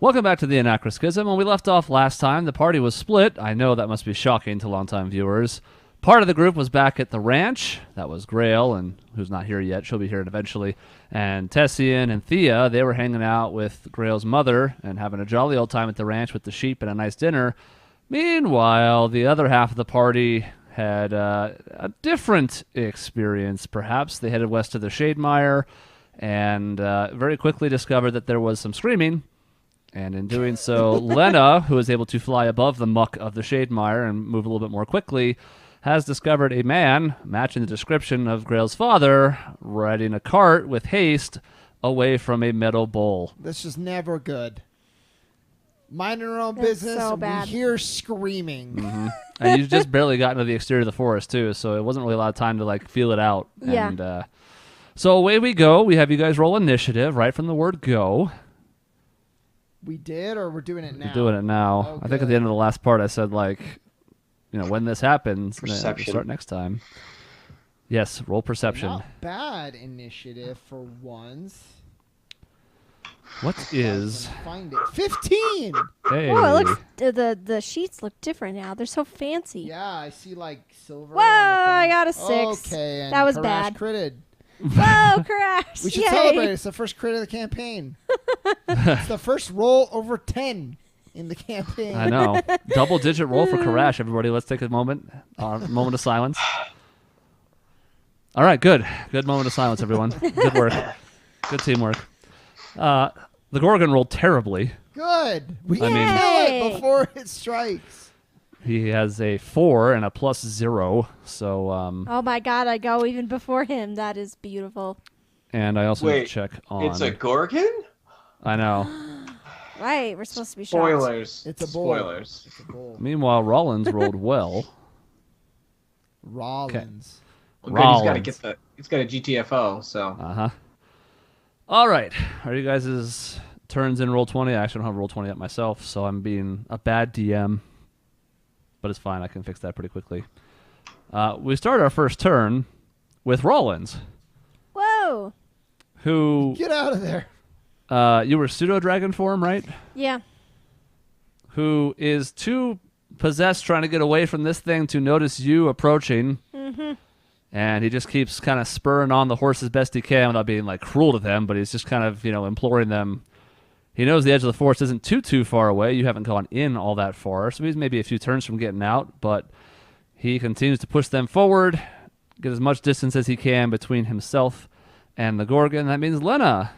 Welcome back to the Anachroschism. When we left off last time, the party was split. I know that must be shocking to longtime viewers. Part of the group was back at the ranch. That was Grail, and who's not here yet. She'll be here eventually. And Tessian and Thea, they were hanging out with Grail's mother and having a jolly old time at the ranch with the sheep and a nice dinner. Meanwhile, the other half of the party had a different experience, perhaps. They headed west to the Shademire and very quickly discovered that there was some screaming. And in doing so, Lena, who is able to fly above the muck of the Shademire and move a little bit more quickly, has discovered a man, matching the description of Grail's father, riding a cart with haste away from a meadow bowl. This is never good. Minding our own business, so bad. we hear screaming. Mm-hmm. And you just barely got into the exterior of the forest, too, so it wasn't really a lot of time to, feel it out. Yeah. And, so away we go. We have you guys roll initiative right from the word go. We did, or we're doing it now? We're doing it now. Oh, I think at good. the end of the last part I said, when this happens, we'll start next time. Yes, roll perception. Not bad initiative for once. What is... Find it. 15! Hey. Oh, it looks the sheets look different now. They're so fancy. Yeah, I see silver. Whoa, I got a 6. Okay, and That was Karash bad. critted. Whoa, crash! We should Yay. celebrate. It's the first crit of the campaign. It's the first roll over 10 in the campaign. I know. Double-digit roll for Karash, everybody. Let's take a moment. Moment of silence. All right, good. Good moment of silence, everyone. Good work. Good teamwork. The Gorgon rolled terribly. Good. We I can mean- kill it before it strikes. He has a 4 and a +0, so... Oh my god, I go even before him. That is beautiful. And I also have to Wait, check on... It's a Gorgon? I know. Right, we're supposed to be shocked. Spoilers. It's a bull. Spoilers. It's a bull. Meanwhile, Rollins rolled well. Rollins. Well, good, he's got to Rollins. get the. He's got a GTFO. So Uh-huh. All right. Are you guys' turns in Roll20? I actually don't have Roll20 up myself, so I'm being a bad DM. But it's fine. I can fix that pretty quickly. We start our first turn with Rollins, Whoa. who... Get out of there. you were pseudo-dragon form, right? Yeah. Who is too possessed trying to get away from this thing to notice you approaching. Mm-hmm. And he just keeps kind of spurring on the horse as best he can without being cruel to them, but he's just kind of, imploring them. He knows the edge of the forest isn't too far away. You haven't gone in all that far, so he's maybe a few turns from getting out, but he continues to push them forward, get as much distance as he can between himself and the Gorgon. That means Lena,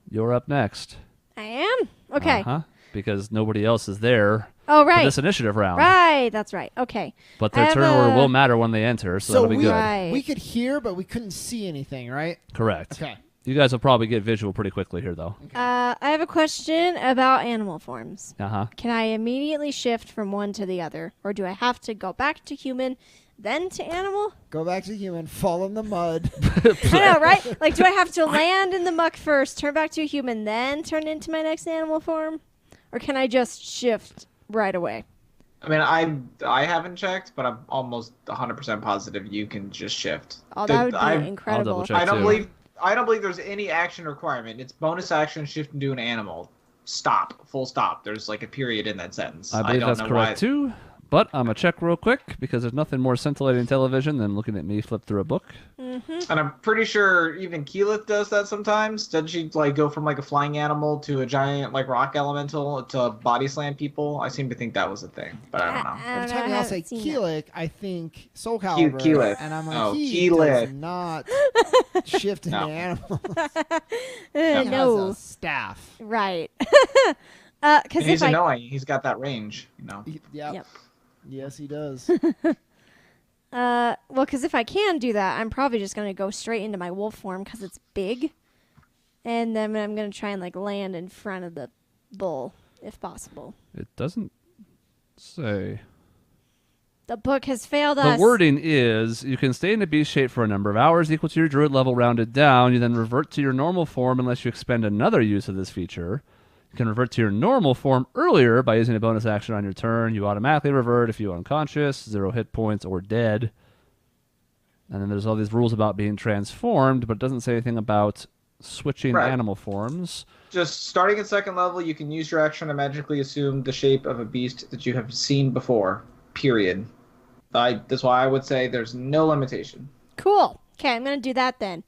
you're up next. I am? Okay. Uh-huh. Because nobody else is there Oh, for right. this initiative round. Right, that's right. Okay. But I their have turn order a- will matter when they enter, so that'll be we, good. Right. we could hear, but we couldn't see anything, right? Correct. Okay. You guys will probably get visual pretty quickly here, though. I have a question about animal forms. Uh-huh. Can I immediately shift from one to the other? Or do I have to go back to human, then to animal? Go back to human, fall in the mud. I know, right? Do I have to land in the muck first, turn back to a human, then turn into my next animal form? Or can I just shift right away? I mean, I haven't checked, but I'm almost 100% positive you can just shift. Oh, that would be I incredible. double check. I don't too. believe there's any action requirement. It's bonus action shift into an animal. Stop. Full stop. There's a period in that sentence. I believe don't that's know correct, why. too. But I'm going to check real quick, because there's nothing more scintillating television than looking at me flip through a book. And I'm pretty sure even Keyleth does that sometimes. Doesn't she go from a flying animal to a giant rock elemental to body slam people? I seem to think that was a thing, but I don't know. Every know, time I y'all haven't say seen Keelik, I think Soul Calibur. Keyleth. And I'm like, Oh, he Keyleth. does not shift into No. animals. that. He No. has a staff. Right. And Because he's if I... annoying. He's got that range, Yep. Yep. Yes, he does. Well, because if I can do that, I'm probably just going to go straight into my wolf form because it's big. And then I'm going to try and land in front of the bull, if possible. It doesn't say. The book has failed The us. wording is, you can stay in the beast shape for a number of hours equal to your druid level rounded down. You then revert to your normal form unless you expend another use of this feature. You can revert to your normal form earlier by using a bonus action on your turn. You automatically revert if you're unconscious, 0 hit points, or dead. And then there's all these rules about being transformed, but it doesn't say anything about switching Right. animal forms. just starting at second level, you can use your action to magically assume the shape of a beast that you have seen before. Period. That's why I would say there's no limitation. Cool. Okay, I'm gonna do that then.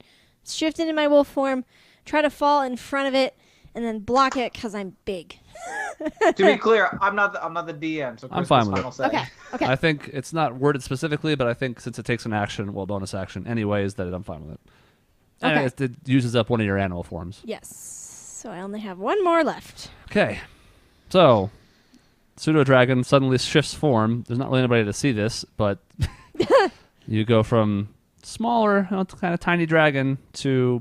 Shift into my wolf form, try to fall in front of it, and then block it because I'm big. To be clear, I'm not the DM, so I'm fine with final it. say. Okay. Okay. I think it's not worded specifically, but I think since it takes an action, well, bonus action, anyways, that I'm fine with it. And Okay. it uses up one of your animal forms. Yes. So I only have one more left. Okay. So, Pseudo Dragon suddenly shifts form. There's not really anybody to see this, but you go from smaller, kind of tiny dragon to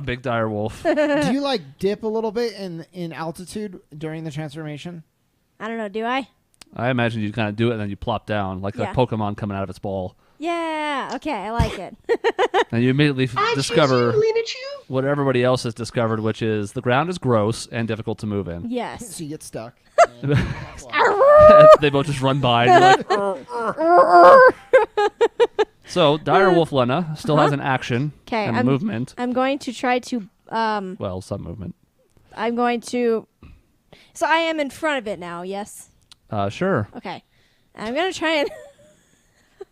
big dire wolf. Do you like dip a little bit in altitude during the transformation? I don't know. Do I? I imagine you kind of do it and then you plop down like Yeah. a Pokemon coming out of its ball. Yeah. Okay. I like it. And you immediately discover what everybody else has discovered, which is the ground is gross and difficult to move in. Yes. So you get stuck. They both just run by. And you're like, so, Dire Wolf Lena still has an action 'Kay, and movement. I'm going to try to. Well, some movement. I'm going to. So I am in front of it now. Yes. Sure. Okay. I'm gonna try and.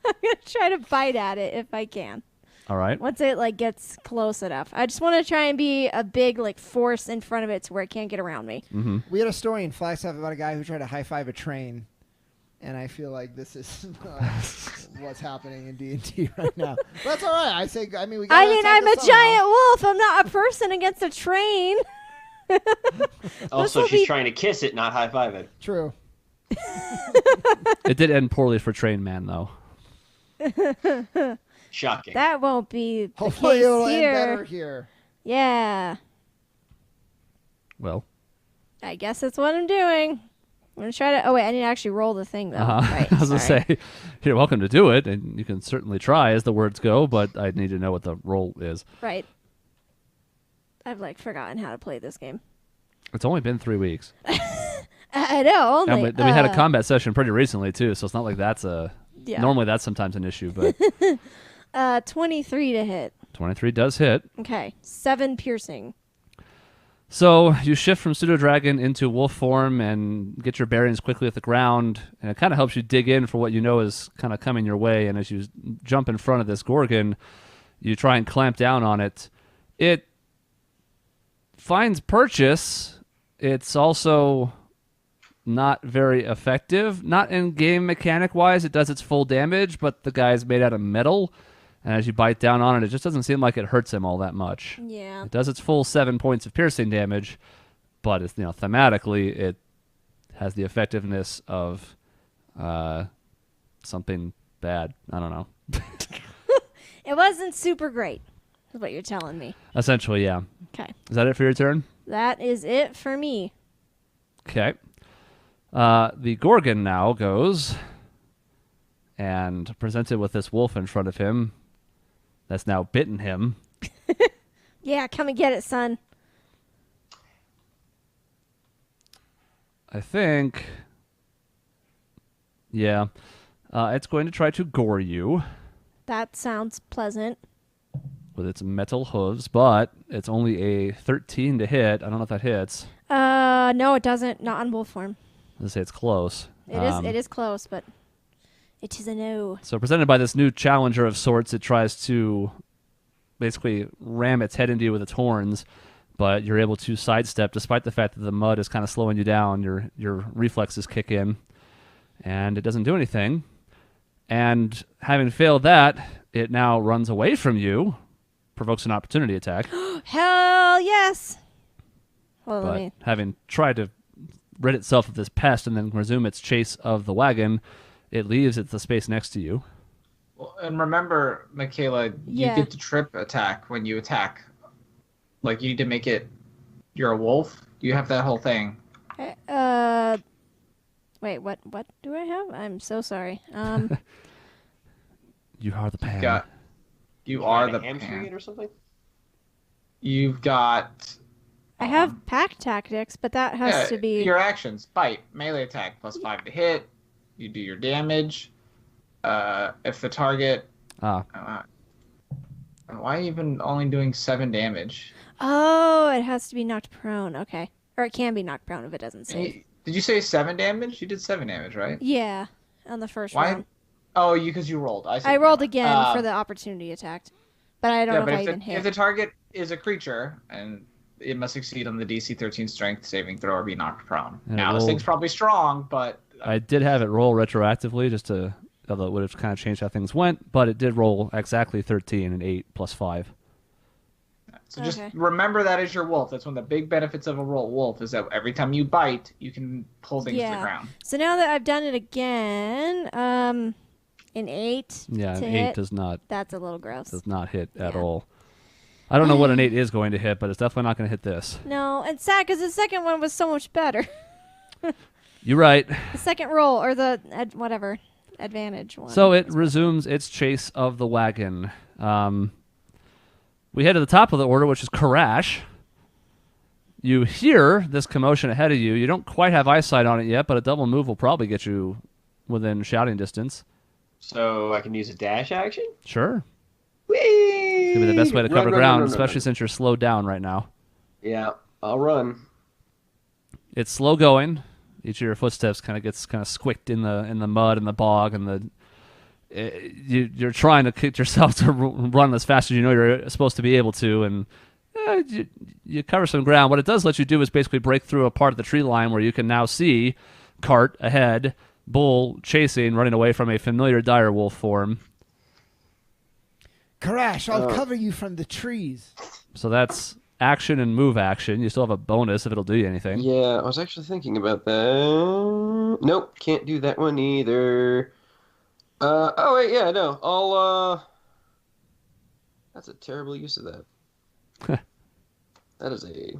I'm gonna try to bite at it if I can. All right. Once it like gets close enough, I just want to try and be a big like force in front of it to where it can't get around me. Mm-hmm. We had a story in Flagstaff about a guy who tried to high five a train, and I feel like this is what's happening in D&D right now. But that's all right. I mean, we. I gotta mean, attack I'm a it somehow. giant wolf. I'm not a person against a train. Also, will she's be- trying to kiss it, not high five it. True. It did end poorly for Train Man, though. Shocking. That won't be the Hopefully case it'll here. end better here. Yeah. Well, I guess that's what I'm doing. I'm gonna try to. Oh wait, I need to actually roll the thing though. Right, I was going to sorry. say, you're welcome to do it, and you can certainly try as the words go, but I need to know what the roll is. Right. I've like forgotten how to play this game. It's only been 3 weeks. I know. Only. And we had a combat session pretty recently, too, so it's not like that's a... Yeah. Normally that's sometimes an issue, but 23 to hit. 23 does hit. Okay. 7 piercing. So you shift from Pseudo Dragon into wolf form and get your bearings quickly at the ground, and it kind of helps you dig in for what you know is kind of coming your way. And as you jump in front of this Gorgon, you try and clamp down on it. It finds purchase. It's also not very effective. Not in game mechanic wise, it does its full damage, but the guy's made out of metal. And as you bite down on it, it just doesn't seem like it hurts him all that much. Yeah. It does its full 7 points of piercing damage, but it's, thematically it has the effectiveness of something bad. I don't know. It wasn't super great, is what you're telling me. Essentially, yeah. Okay. Is that it for your turn? That is it for me. Okay. The Gorgon now goes and presented with this wolf in front of him that's now bitten him. Yeah, come and get it, son. I think, yeah, it's going to try to gore you That sounds pleasant. with its metal hooves, but it's only a 13 to hit. I don't know if that hits. No, it doesn't. Not on wolf form. Let's say it's close. It is close, but it is a no. So presented by this new challenger of sorts, it tries to basically ram its head into you with its horns, but you're able to sidestep despite the fact that the mud is kind of slowing you down. Your reflexes kick in, and it doesn't do anything. And having failed that, it now runs away from you, provokes an opportunity attack. Hell yes. Well, let But me. having tried to rid itself of this pest and then resume its chase of the wagon, it leaves at the space next to you. Well, and remember, Michaela, Yeah. you get to trip attack when you attack. Like, you need to make it. You're a wolf. You have that whole thing. Wait, what do I have? I'm so sorry. You are the pan. You are Trying the to hamstring pan. it or something? You've got. I have pack tactics, but that has to be. Your actions: bite, melee attack, +5 to hit. You do your damage. If the target. Ah, Why even only doing 7 damage? Oh, it has to be knocked prone. Okay. Or it can be knocked prone if it doesn't save. Did you say 7 damage? You did 7 damage, right? Yeah, on the first Why? round. Oh, because you rolled. I see. I rolled again for the opportunity attack. But I don't know if I even hit. If the target is a creature, and it must succeed on the DC 13 strength saving throw or be knocked prone. And now, this thing's probably strong, but... I did have it roll retroactively just to... Although it would have kind of changed how things went, but it did roll exactly 13 and 8 plus 5. So just remember that is your wolf. That's one of the big benefits of a wolf is that every time you bite, you can pull things to the ground. So now that I've done it again, an 8 Yeah, to an hit, 8 does not... That's a little gross. Does not hit at all. I don't know what an 8 is going to hit, but it's definitely not going to hit this. No, and sad because the second one was so much better. You're right. The second roll, or the advantage one. So it resumes its chase of the wagon. We head to the top of the order, which is Karash. You hear this commotion ahead of you. You don't quite have eyesight on it yet, but a double move will probably get you within shouting distance. So I can use a dash action? Sure. Whee! It's going to be the best way to cover ground, run, especially since you're slowed down right now. Yeah, I'll run. It's slow going. Each of your footsteps kind of gets squicked in the mud and the bog, and you're trying to kick yourself to run as fast as you know you're supposed to be able to, and you cover some ground. What it does let you do is basically break through a part of the tree line where you can now see cart ahead, bull chasing, running away from a familiar dire wolf form. Karash, I'll cover you from the trees. So that's action and move action. You still have a bonus if it'll do you anything. Yeah, I was actually thinking about that. Nope, can't do that one either. Oh wait, yeah, no. I'll that's a terrible use of that. That is a...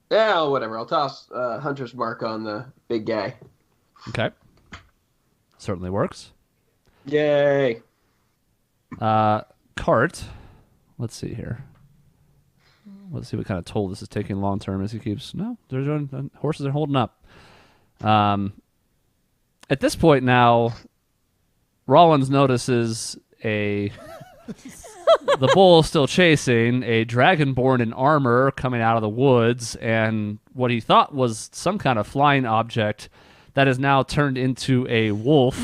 Yeah, whatever. I'll toss Hunter's Mark on the big guy. Okay. Certainly works. Yay! Cart. Let's see here. Let's see what kind of toll this is taking long term as he keeps... No, horses are holding up. At this point now, Rollins notices the bull still chasing, a dragonborn in armor coming out of the woods, and what he thought was some kind of flying object that is now turned into a wolf,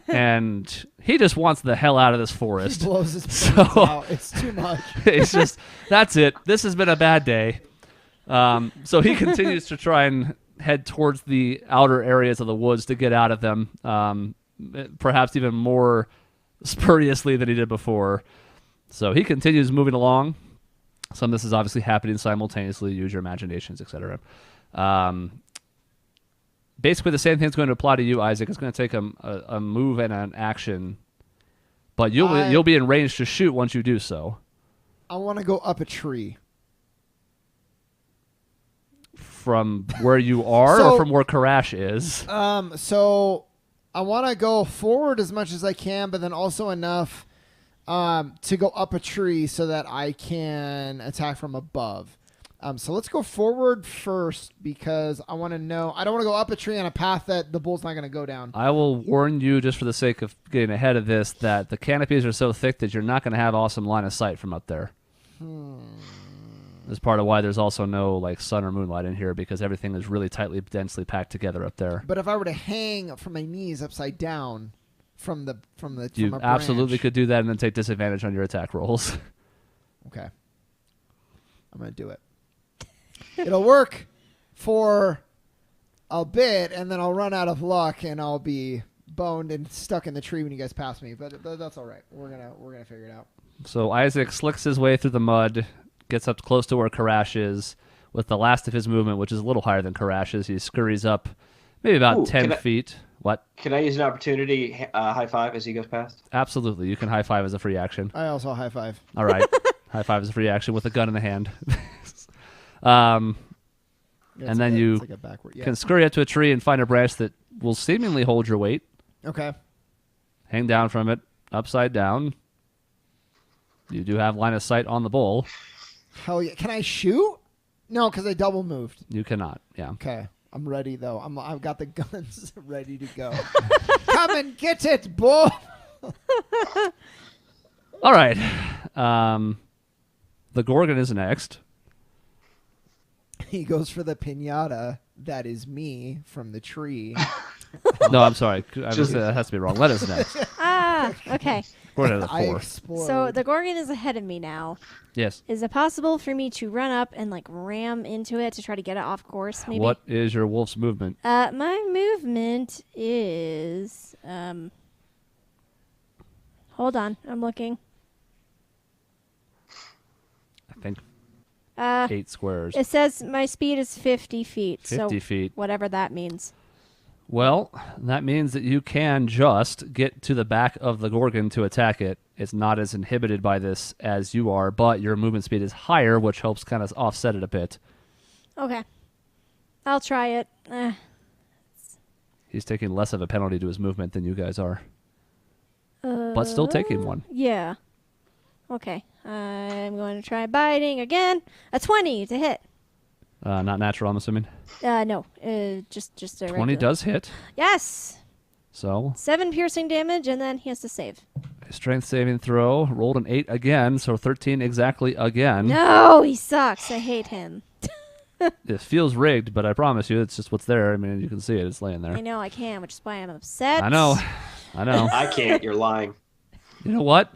and he just wants the hell out of this forest. He blows his brains out. It's too much. It's just, that's it. This has been a bad day. So he continues to try and head towards the outer areas of the woods to get out of them, perhaps even more spuriously than he did before. So he continues moving along. Some of this is obviously happening simultaneously. Use your imaginations, etc. Basically, the same thing's going to apply to you, Isaac. It's going to take a move and an action, but you'll be in range to shoot once you do so. I want to go up a tree. From where you are, or from where Karash is? So I want to go forward as much as I can, but then also enough to go up a tree so that I can attack from above. So let's go forward first because I want to know. I don't want to go up a tree on a path that the bull's not going to go down. I will warn you, just for the sake of getting ahead of this, that the canopies are so thick that you're not going to have awesome line of sight from up there. That's part of why there's also no sun or moonlight in here, because everything is really tightly, densely packed together up there. But if I were to hang from my knees upside down from you a absolutely branch. could do that and then take disadvantage on your attack rolls. Okay, I'm gonna do it. It'll work for a bit, and then I'll run out of luck, and I'll be boned and stuck in the tree when you guys pass me. But that's all right. We're gonna figure it out. So Isaac slicks his way through the mud, gets up close to where Karash is. With the last of his movement, which is a little higher than Karash's, he scurries up maybe about 10 feet. What? Can I use an opportunity high five as he goes past? Absolutely. You can high five as a free action. I also high five. All right. High five as a free action with a gun in the hand. And then you can scurry up to a tree and find a branch that will seemingly hold your weight. Okay. Hang down from it, upside down. You do have line of sight on the bull. Hell yeah. Can I shoot? No, because I double moved. You cannot, yeah. Okay. I'm ready, though. I've got the guns ready to go. Come and get it, bull! All right. The Gorgon is next. He goes for the pinata. That is me from the tree. No, I'm sorry. That has to be wrong. Let us next. Okay. Gorgon has a I 4. explode. So the Gorgon is ahead of me now. Yes. Is it possible for me to run up and like ram into it to try to get it off course? Maybe. What is your wolf's movement? My movement is Hold on, I'm looking. I think 8 8 squares. It says my speed is 50 feet. 50 so feet. Whatever that means. Well, that means that you can just get to the back of the Gorgon to attack it. It's not as inhibited by this as you are, but your movement speed is higher, which helps kind of offset it a bit. Okay. I'll try it. He's taking less of a penalty to his movement than you guys are. But still taking one. Yeah. Okay. I'm going to try biting again. A 20 to hit. Not natural, I'm assuming. No. Just a 20 regular. does hit. Yes. So, 7 piercing damage, and then he has to save. a strength saving throw. Rolled an 8 again, so 13 exactly again. No, he sucks. I hate him. It feels rigged, but I promise you, it's just what's there. I mean, you can see it. It's laying there. I know I can, which is why I'm upset. I know. I know. I can't. You're lying. You know what?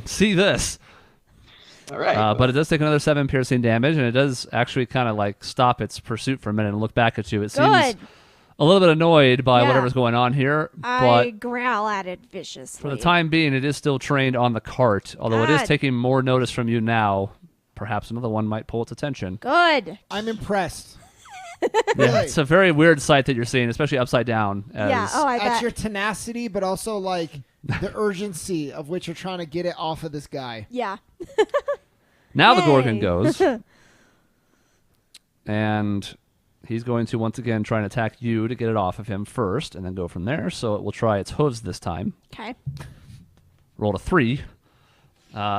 See this. All right. But it does take another 7 piercing damage, and it does actually kind of like stop its pursuit for a minute and look back at you. It seems Good. a little bit annoyed by Yeah. whatever's going on here, I but growl at it viciously. for the time being, it is still trained on the cart, although it is Good. taking more notice from you now. Perhaps another one might pull its attention. Good. I'm impressed. Yeah, it's a very weird sight that you're seeing, especially upside down. Yeah. Oh, I At bet. your tenacity, but also like the urgency of which you're trying to get it off of this guy. Yeah. Now the Yay. Gorgon goes. And he's going to once again try and attack you to get it off of him first, and then go from there. So it will try its hooves this time. Okay. Rolled a 3.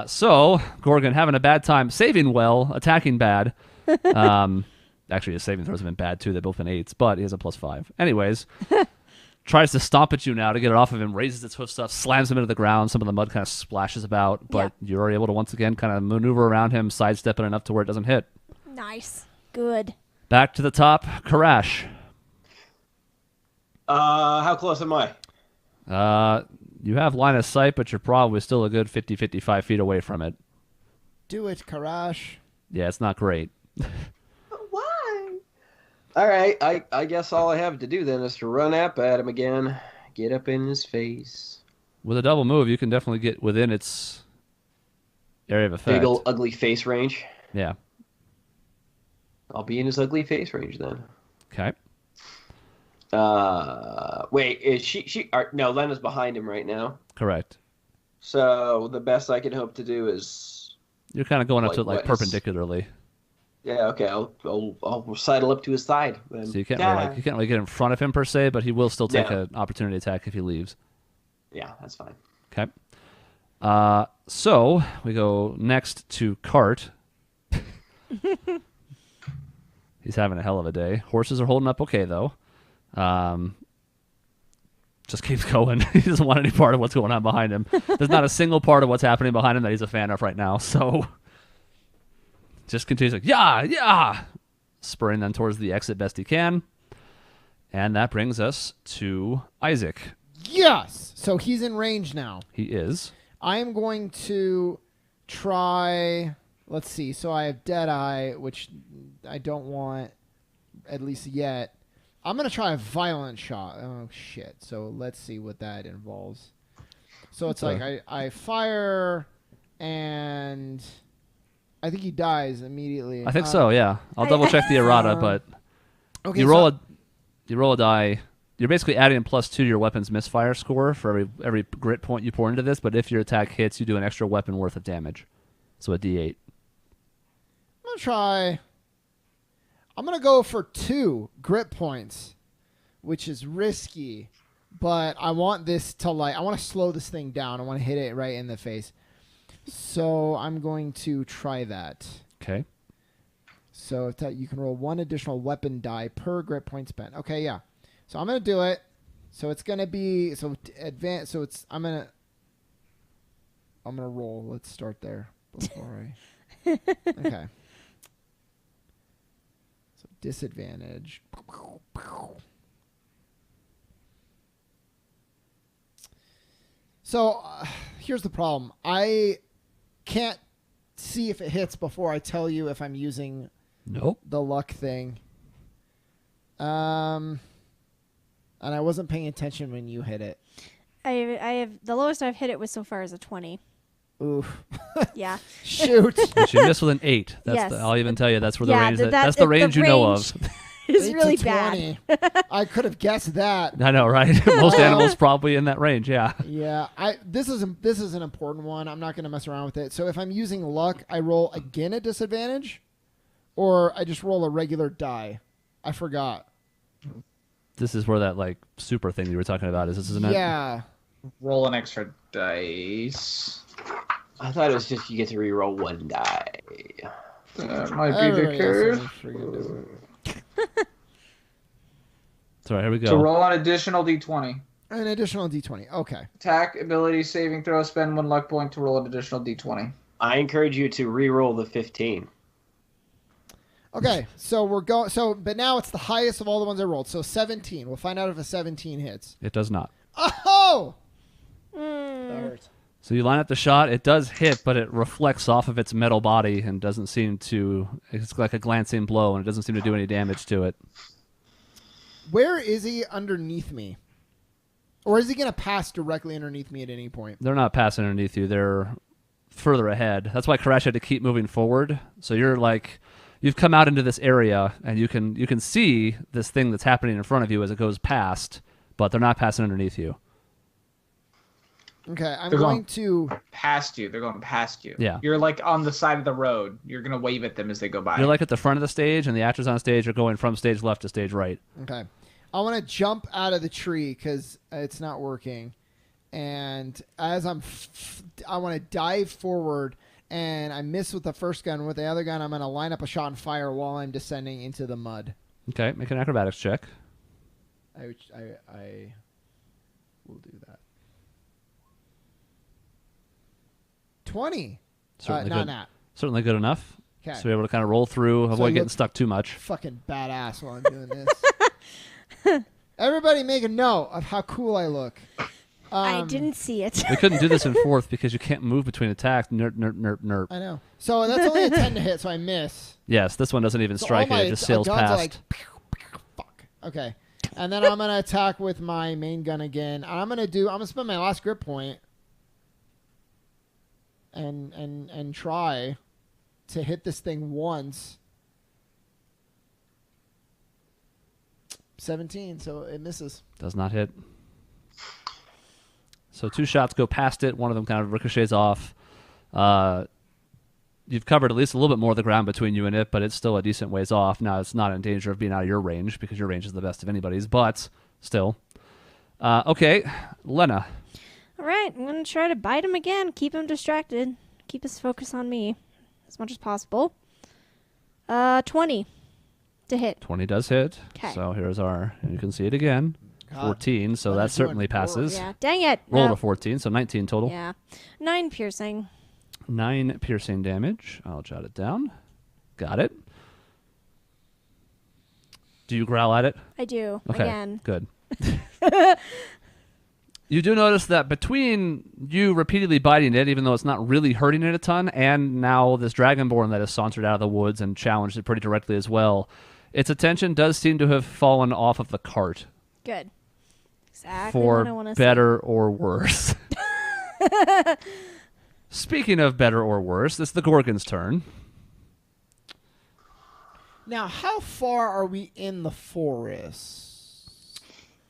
So Gorgon having a bad time, saving well, attacking bad. Actually, his saving throws have been bad too. They've both been 8s, but he has a +5. Anyways, tries to stomp at you now to get it off of him, raises its hoof stuff, slams him into the ground. Some of the mud kind of splashes about, but you're able to once again kind of maneuver around him, sidestep it enough to where it doesn't hit. Nice. Good. Back to the top, Karash. How close am I? You have line of sight, but you're probably still a good 50, 55 feet away from it. Do it, Karash. Yeah, it's not great. Why? All right. I guess all I have to do then is to run up at him again, get up in his face. With a double move, you can definitely get within its area of effect. Big old ugly face range. Yeah. I'll be in his ugly face range then. Okay. Wait, is she no, Lena's behind him right now. Correct. So the best I can hope to do is You're kind of going up Like to it like what is- perpendicularly. yeah, okay, I'll sidle up to his side then. So you can't really get in front of him per se, but he will still take No. an opportunity attack if he leaves. Yeah, that's fine. Okay. So we go next to Cart. He's having a hell of a day. Horses are holding up okay though. Just keeps going. He doesn't want any part of what's going on behind him. There's not a single part of what's happening behind him that he's a fan of right now. So just continues like, yeah, spurring them towards the exit best he can. And that brings us to Isaac. Yes. So he's in range now. He is. I am going to try. Let's see. So I have Deadeye, which I don't want, at least yet. I'm going to try a violent shot. Oh, shit. So let's see what that involves. So it's like I fire, and I think he dies immediately. I think so, yeah. I'll double check the errata, but Okay, you roll a die. You're basically adding a +2 to your weapon's misfire score for every grit point you pour into this, but if your attack hits, you do an extra weapon worth of damage. So a D8. I'm going to go for 2 grit points, which is risky, but I want this to I want to slow this thing down. I want to hit it right in the face. So I'm going to try that. Okay. So if that, you can roll 1 additional weapon die per grit point spent. Okay, yeah. So I'm going to do it. So it's going to be advanced. So I'm going to I'm gonna roll. Let's start there before I. Okay. So disadvantage. So here's the problem. I can't see if it hits before I tell you if I'm using Nope. the luck thing. And I wasn't paying attention when you hit it. I have the lowest I've hit it with so far is a 20. Oof. Yeah. Shoot. And she missed with an 8. That's Yes. I'll even tell you that's where the Yeah, range. that- That's the range you know range of. It's 8 really to bad. 20. I could have guessed that. I know, right? Most animals probably in that range. Yeah. Yeah, this is an important one. I'm not going to mess around with it. So if I'm using luck, I roll again at disadvantage, or I just roll a regular die. I forgot. This is where that like super thing you were talking about is. This isn't it? Yeah. Roll an extra dice. I thought it was just you get to re-roll one die. That might be the Everybody case. else is friggin' different. So here we go. So roll an additional d20. An additional d20. Okay. Attack, ability, saving throw, spend 1 luck point to roll an additional d20. I encourage you to re-roll the 15. Okay. So we're going. So, but now it's the highest of all the ones I rolled. So 17. We'll find out if a 17 hits. It does not. Oh. That Mm. hurts. So you line up the shot. It does hit, but it reflects off of its metal body and doesn't seem to. It's like a glancing blow, and it doesn't seem to do any damage to it. Where is he underneath me? Or is he going to pass directly underneath me at any point? They're not passing underneath you. They're further ahead. That's why Crash had to keep moving forward. So you're like, you've come out into this area, and you can see this thing that's happening in front of you as it goes past, but they're not passing underneath you. Okay, I'm They're going to... Past you. They're going past you. Yeah. You're like on the side of the road. You're going to wave at them as they go by. You're like at the front of the stage, and the actors on stage are going from stage left to stage right. Okay. I want to jump out of the tree because it's not working. And as I want to dive forward, and I miss with the first gun. With the other gun, I'm going to line up a shot and fire while I'm descending into the mud. Okay, make an acrobatics check. I will do that. 20. Certainly not good. that. Certainly good enough. Okay. So you're able to kind of roll through, avoid you getting look- stuck too much. Fucking badass while I'm doing this. Everybody make a note of how cool I look. I didn't see it. We couldn't do this in fourth because you can't move between attacks. Nerp, nerp, nerp, nerp. I know. So that's only a 10 to hit, so I miss. Yes, this one doesn't even So strike all it. my It just sails guns are past. like, pew, pew, fuck. Okay. And then I'm going to attack with my main gun again. I'm going to spend my last grip point and try to hit this thing once. 17, so it misses. Does not hit. So 2 shots go past it. One of them kind of ricochets off. You've covered at least a little bit more of the ground between you and it, but it's still a decent ways off. Now, it's not in danger of being out of your range because your range is the best of anybody's, but still. Okay, Lena. All right, I'm going to try to bite him again. Keep him distracted. Keep his focus on me as much as possible. 20 to hit. 20 does hit. 'Kay. So here's our, and you can see it again. God. 14, so Lena's that certainly doing passes. Yeah, dang it. Rolled No. a 14, so 19 total. Yeah. 9 piercing. 9 piercing damage. I'll jot it down. Got it. Do you growl at it? I do. Okay, Again. good. You do notice that between you repeatedly biting it, even though it's not really hurting it a ton, and now this dragonborn that has sauntered out of the woods and challenged it pretty directly as well, its attention does seem to have fallen off of the cart Good. Exactly what I for want to better or worse. Speaking of better or worse, it's the Gorgon's turn. Now, how far are we in the forest?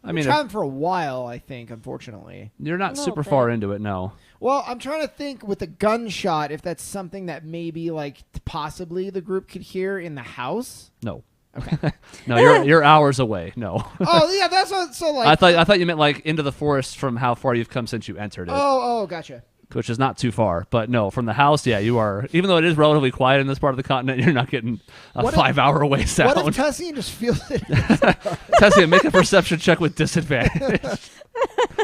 I mean, We're traveling for a while, I think, unfortunately. you're not A little super bit. far into it, no. Well, I'm trying to think with a gunshot if that's something that maybe, like, possibly the group could hear in the house. No. Okay. No, you're hours away. No. Oh, yeah, that's what, so, like... I thought you meant like into the forest from how far you've come since you entered it, Oh, gotcha. which is not too far. But no, from the house, yeah, you are. Even though it is relatively quiet in this part of the continent, you're not getting a What if- 5-hour away sound. What if Tessian just feels it? Tessie, make a perception check with disadvantage.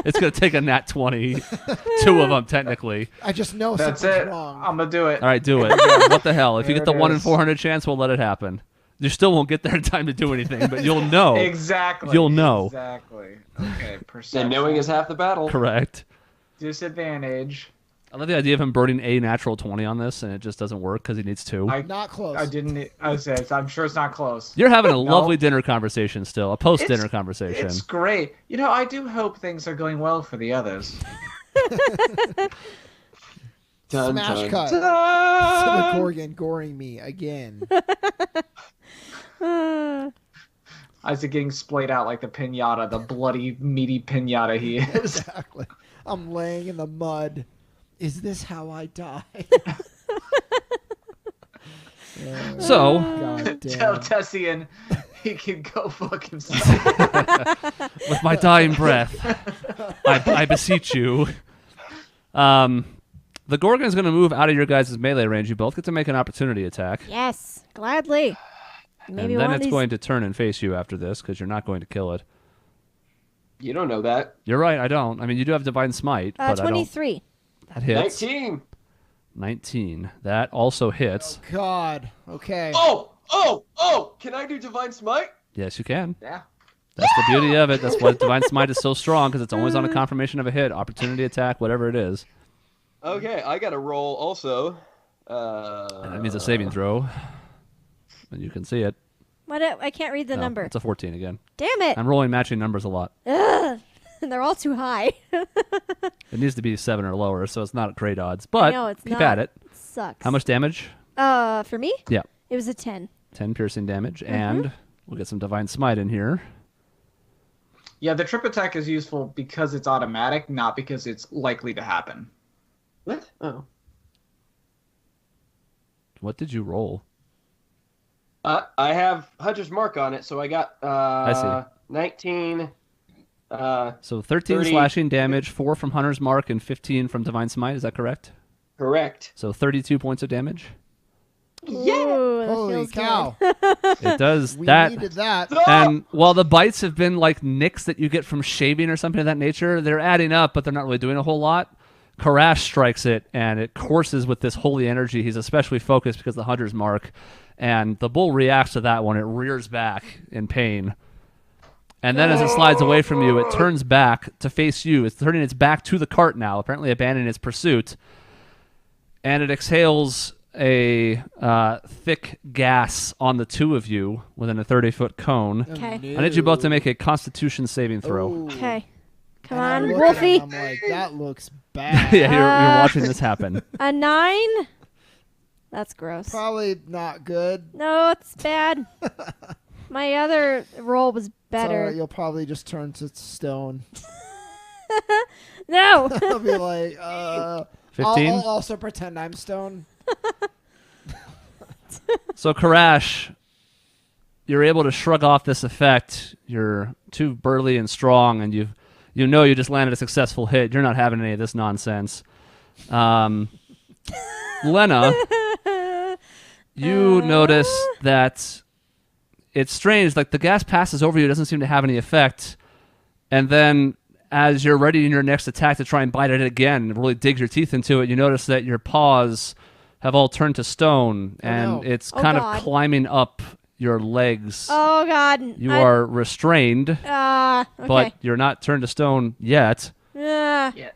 It's going to take a nat 20. 2 of them, technically. I just know That's something's it. wrong. I'm gonna do it. All right, do it. What the hell? If you There get the it 1 in is. 400 chance, we'll let it happen. You still won't get there in time to do anything, but you'll know. Exactly. You'll know. Exactly. Okay. Perception. And knowing is half the battle. Correct. Disadvantage. I love the idea of him burning a natural 20 on this, and it just doesn't work because he needs 2. Not close. I didn't. I said. I'm sure it's not close. You're having a lovely dinner conversation still, a post-dinner It's- conversation. It's great. You know, I do hope things are going well for the others. Dun, Smash dun, cut. dun. The Gorgon goring me again. Isaac getting splayed out like the pinata, the bloody, meaty pinata he is. Exactly. I'm laying in the mud. Is this how I die? So, God Tell damn. Tessian he can go fuck himself. with my dying breath, I beseech you. The Gorgon's going to move out of your guys' melee range. You both get to make an opportunity attack. Yes, gladly. Maybe and then one it's of these. going to turn and face you after this because you're not going to kill it. You don't know that. You're right, I don't. I mean, you do have Divine Smite, but I don't. 23. That hits. 19. 19. That also hits. God. Okay. Oh! Can I do Divine Smite? Yes, you can. Yeah. That's the beauty of it. That's why Divine Smite is so strong because it's always on a confirmation of a hit, opportunity attack, whatever it is. Okay, I got to roll also. And that means a saving throw. And you can see it. What? I can't read the No, number. It's a 14 again. Damn it! I'm rolling matching numbers a lot. Ugh. They're all too high. It needs to be 7 or lower, so it's not great odds. But No, it's keep not. at it. Sucks. How much damage? For me, Yeah, it was a 10. 10 piercing damage. And we'll get some Divine Smite in here. Yeah, the trip attack is useful because it's automatic, not because it's likely to happen. What? Oh. What did you roll? I have Hunter's Mark on it, so I got I see. 19. So 13 30. slashing damage, 4 from Hunter's Mark, and 15 from Divine Smite. Is that correct? Correct. So 32 points of damage. Ooh, that Holy feels cow. good. It does We that. needed that. And while the bites have been like nicks that you get from shaving or something of that nature, they're adding up, but they're not really doing a whole lot. Karash strikes it, and it courses with this holy energy. He's especially focused because of the Hunter's Mark. And the bull reacts to that one. It rears back in pain. And then as it slides away from you, it turns back to face you. It's turning its back to the cart now, apparently abandoning its pursuit. And it exhales a thick gas on the two of you within a 30-foot cone. Okay. I need you both to make a Constitution saving throw. Ooh. Okay. Come And I'm on, looking at Wolfie. him, I'm like, that looks bad. Yeah, you're watching this happen. A 9? That's gross. Probably not good. No, it's bad. My other roll was It's better. alright, you'll probably just turn to stone. No. I'll be like, 15? I'll also pretend I'm stone. So, Karash, you're able to shrug off this effect. You're too burly and strong, and you just landed a successful hit. You're not having any of this nonsense. Lena, you notice that it's strange. Like, the gas passes over you. It doesn't seem to have any effect. And then as you're ready in your next attack to try and bite at it again and really dig your teeth into it, you notice that your paws have all turned to stone, and no. it's Oh, kind God. of climbing up your legs. Oh, God. You are restrained, Okay. but you're not turned to stone yet. Uh, Yeah.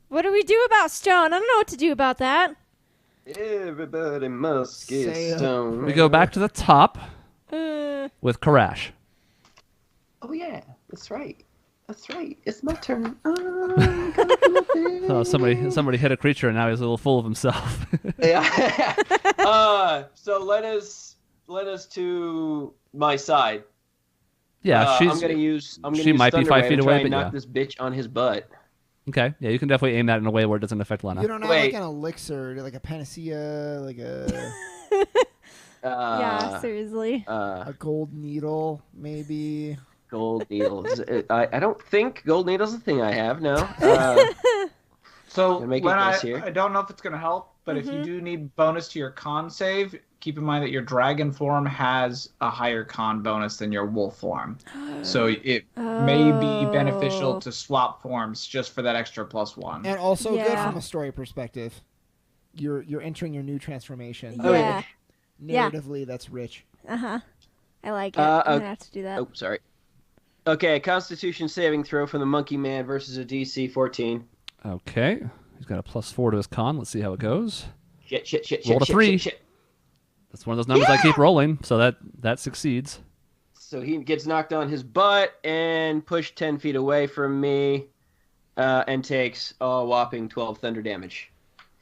what do we do about stone? I don't know what to do about that. Everybody must get Say a stoned. We go back to the top Uh, with Karash. Oh yeah, that's right. That's right. It's my turn. I'm gonna come up there. Oh, somebody hit a creature, and now he's a little full of himself. Yeah. So let us to my side. Yeah, I'm gonna use. she might be 5 feet to away, try and but knock yeah. this bitch on his butt. Okay. Yeah, you can definitely aim that in a way where it doesn't affect Lena. You don't have Wait. like an elixir, like a panacea, like a yeah, seriously. a gold needle, maybe. Gold needles. I don't think gold needles is a thing I have. No. So Gonna make when a guess here. I don't know if it's gonna help, but if you do need bonus to your con save, keep in mind that your dragon form has a higher con bonus than your wolf form. So it may be beneficial to swap forms just for that extra +1. And also good Yeah. from a story perspective. You're entering your new transformation. Yeah. Narratively, that's rich. I like it. I'm okay. gonna have to do that. Oh, sorry. Okay, Constitution saving throw from the Monkey Man versus a DC 14. Okay. He's got a +4 to his con. Let's see how it goes. Shit. Rolled a 3. That's one of those numbers I keep rolling, so that succeeds. So he gets knocked on his butt and pushed 10 feet away from me and takes a whopping 12 thunder damage.